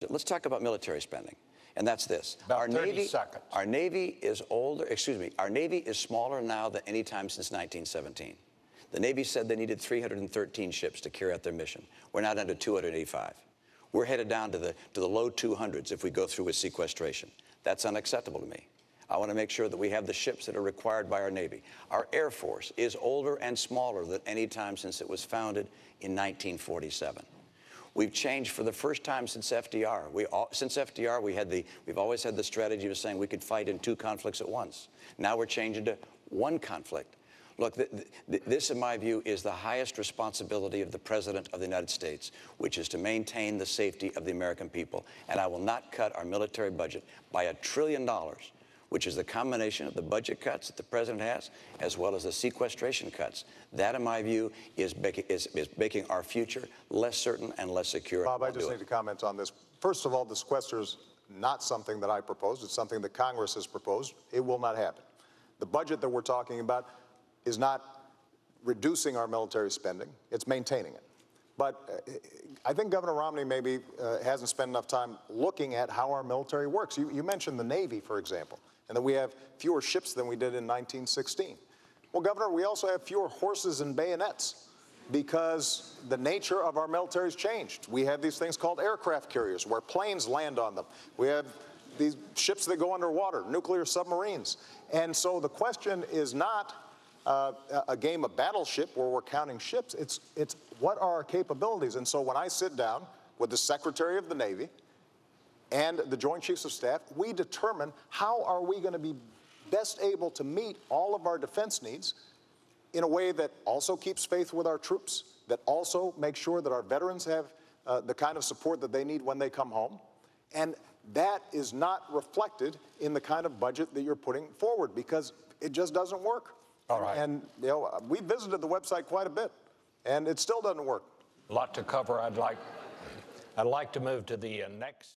budget. Let's talk about military spending. And that's this. About 30 seconds. Our Navy is our Navy is smaller now than any time since 1917. The Navy said they needed 313 ships to carry out their mission. We're now down to 285. We're headed down to the low 200s if we go through with sequestration. That's unacceptable to me. I want to make sure that we have the ships that are required by our Navy. Our Air Force is older and smaller than any time since it was founded in 1947. We've changed for the first time since FDR. Since FDR, we've always had the strategy of saying we could fight in 2 conflicts at once. Now we're changing to 1 conflict. Look, this, in my view, is the highest responsibility of the President of the United States, which is to maintain the safety of the American people. And I will not cut our military budget by $1 trillion, which is the combination of the budget cuts that the President has, as well as the sequestration cuts. That, in my view, is making our future less certain and less secure. Bob, I just need to comment on this. First of all, the sequester is not something that I proposed. It's something that Congress has proposed. It will not happen. The budget that we're talking about is not reducing our military spending. It's maintaining it. But I think Governor Romney maybe hasn't spent enough time looking at how our military works. You mentioned the Navy, for example, and that we have fewer ships than we did in 1916. Well, Governor, we also have fewer horses and bayonets because the nature of our military has changed. We have these things called aircraft carriers where planes land on them. We have these ships that go underwater, nuclear submarines. And so the question is not a game of battleship where we're counting ships. It's what are our capabilities? And so when I sit down with the Secretary of the Navy and the Joint Chiefs of Staff, we determine how are we going to be best able to meet all of our defense needs in a way that also keeps faith with our troops, that also makes sure that our veterans have the kind of support that they need when they come home. And that is not reflected in the kind of budget that you're putting forward because it just doesn't work. All right. And, you know, we visited the website quite a bit, and it still doesn't work. A lot to cover. I'd like to move to the next.